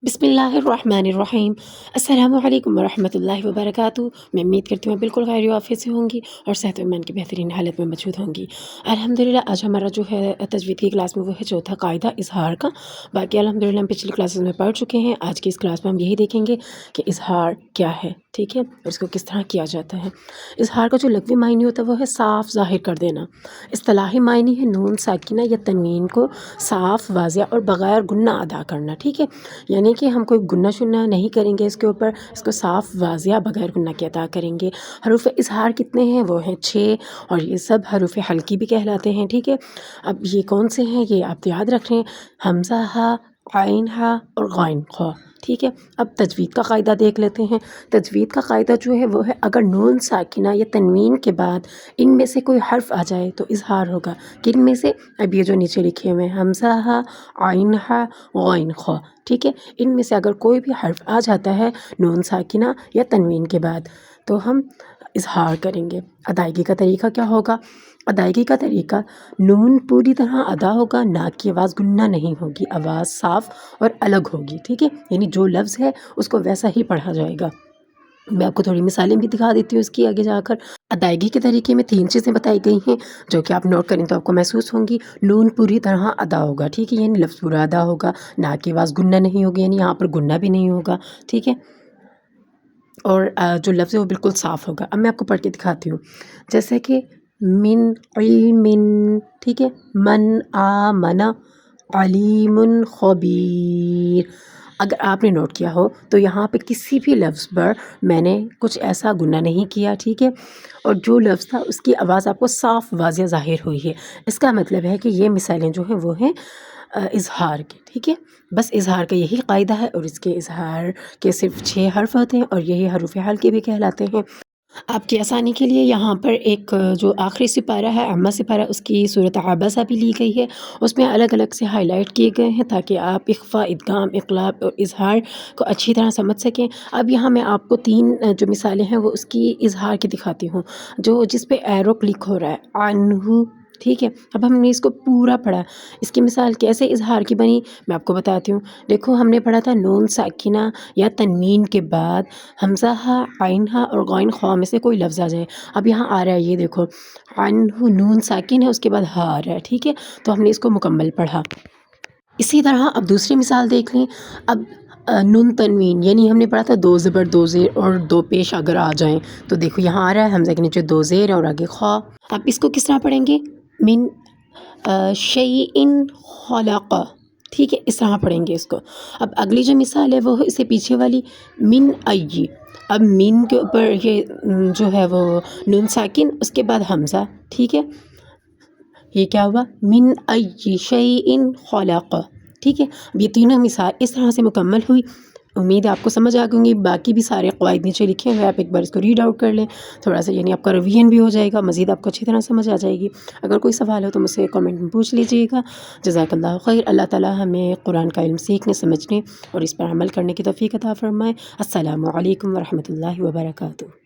بسم اللہ الرحمن الرحیم۔ السلام علیکم ورحمۃ اللہ وبرکاتہ۔ میں امید کرتی ہوں بالکل خیر و عافیت سے ہوں گی اور صحت و ایمان کی بہترین حالت میں موجود ہوں گی۔ الحمدللہ آج ہمارا جو ہے تجوید کی کلاس میں وہ ہے چوتھا قاعدہ اظہار کا۔ باقی الحمدللہ ہم پچھلی کلاسز میں پڑھ چکے ہیں۔ آج کی اس کلاس میں ہم یہی دیکھیں گے کہ اظہار کیا ہے، ٹھیک ہے، اور اس کو کس طرح کیا جاتا ہے۔ اظہار کا جو لغوی معنی ہوتا ہے وہ ہے صاف ظاہر کر دینا۔ اصطلاحی معنی ہے نون ساکنہ یا تنوین کو صاف، واضح اور بغیر گنہ ادا کرنا، ٹھیک ہے، یعنی کہ ہم کوئی گنہ شنہ نہیں کریں گے اس کے اوپر، اس کو صاف واضح بغیر گنہ کے ادا کریں گے۔ حروف اظہار کتنے ہیں؟ وہ ہیں 6، اور یہ سب حروف حلقی بھی کہلاتے ہیں، ٹھیک ہے۔ اب یہ کون سے ہیں یہ آپ یاد رکھ لیں، حمزہ ہا، عین ہا اور غین خا، ٹھیک ہے۔ اب تجوید کا قاعدہ دیکھ لیتے ہیں۔ تجوید کا قاعدہ جو ہے وہ ہے اگر نون ساکنہ یا تنوین کے بعد ان میں سے کوئی حرف آ جائے تو اظہار ہوگا۔ کن میں سے؟ اب یہ جو نیچے لکھے ہوئے ہیں حمزہ ہا، عین ہا، غین خا، ٹھیک ہے، ان میں سے اگر کوئی بھی حرف آ جاتا ہے نون ساکنہ یا تنوین کے بعد تو ہم اظہار کریں گے۔ ادائیگی کا طریقہ کیا ہوگا؟ ادائیگی کا طریقہ نون پوری طرح ادا ہوگا، ناک کی آواز گننا نہیں ہوگی، آواز صاف اور الگ ہوگی، ٹھیک ہے، یعنی جو لفظ ہے اس کو ویسا ہی پڑھا جائے گا۔ میں آپ کو تھوڑی مثالیں بھی دکھا دیتی ہوں اس کی آگے جا کر۔ ادائیگی کے طریقے میں 3 چیزیں بتائی گئی ہیں جو کہ آپ نوٹ کریں تو آپ کو محسوس ہوں گی۔ نون پوری طرح ادا ہوگا، ٹھیک ہے، یعنی لفظ پورا ادا ہوگا، ناک کی آواز گننا نہیں ہوگی، یعنی یہاں پر گننا بھی نہیں ہوگا، ٹھیک ہے، اور جو لفظ ہے وہ بالکل صاف ہوگا۔ اب میں آپ کو پڑھ کے دکھاتی ہوں، جیسے کہ من علم، ٹھیک ہے، من آمن، علیم خبیر۔ اگر آپ نے نوٹ کیا ہو تو یہاں پہ کسی بھی لفظ پر میں نے کچھ ایسا گناہ نہیں کیا، ٹھیک ہے، اور جو لفظ تھا اس کی آواز آپ کو صاف واضح ظاہر ہوئی ہے۔ اس کا مطلب ہے کہ یہ مثالیں جو ہیں وہ ہیں اظہار کی، ٹھیک ہے۔ بس اظہار کا یہی قاعدہ ہے، اور اس کے اظہار کے صرف 6 حرف ہوتے ہیں، اور یہی حروف حلقے بھی کہلاتے ہیں۔ آپ کی آسانی کے لیے یہاں پر ایک جو آخری سپارہ ہے عامہ سپارہ، اس کی صورت عابسہ بھی لی گئی ہے، اس میں الگ الگ سے ہائی لائٹ کیے گئے ہیں تاکہ آپ اخفاء، ادغام، اقلاب اور اظہار کو اچھی طرح سمجھ سکیں۔ اب یہاں میں آپ کو 3 جو مثالیں ہیں وہ اس کی اظہار کی دکھاتی ہوں، جس پہ ایرو کلک ہو رہا ہے، عنہ، ٹھیک ہے۔ اب ہم نے اس کو پورا پڑھا، اس کی مثال کیسے اظہار کی بنی میں آپ کو بتاتی ہوں۔ دیکھو ہم نے پڑھا تھا نون ساکنہ یا تنوین کے بعد حمزہ ہا، عین ہا اور غین خا میں سے کوئی لفظ آ جائے۔ اب یہاں آ رہا ہے، یہ دیکھو عنہ، نون ساکن ہے، اس کے بعد ہا آ رہا ہے، ٹھیک ہے، تو ہم نے اس کو مکمل پڑھا۔ اسی طرح اب دوسری مثال دیکھ لیں۔ اب نون تنوین یعنی ہم نے پڑھا تھا 2 زبر 2 زیر اور 2 پیش اگر آ جائیں تو دیکھو یہاں آ رہا ہے حمزہ کے نیچے 2 زیر اور آگے خا۔ اب اس کو کس طرح پڑھیں گے؟ من شیء خلق، ٹھیک ہے، اس طرح پڑھیں گے اس کو۔ اب اگلی جو مثال ہے وہ ہے اس سے پیچھے والی، من ای۔ اب من کے اوپر یہ جو ہے وہ نون ساکن، اس کے بعد حمزہ، ٹھیک ہے، یہ کیا ہوا؟ من ای شیء خلق، ٹھیک ہے۔ اب یہ تینوں مثال اس طرح سے مکمل ہوئی۔ امید ہے آپ کو سمجھ آ گئی، باقی بھی سارے قواعد نیچے لکھے ہوئے، آپ ایک بار اس کو ریڈ آؤٹ کر لیں، تھوڑا سا یعنی آپ کا ریویژن بھی ہو جائے گا، مزید آپ کو اچھی طرح سمجھ آ جائے گی۔ اگر کوئی سوال ہو تو مجھ سے کامنٹ میں پوچھ لیجیے گا۔ جزاک اللہ خیر۔ اللہ تعالیٰ ہمیں قرآن کا علم سیکھنے، سمجھنے اور اس پر عمل کرنے کی توفیق عطا فرمائے۔ السلام علیکم ورحمۃ اللہ وبرکاتہ۔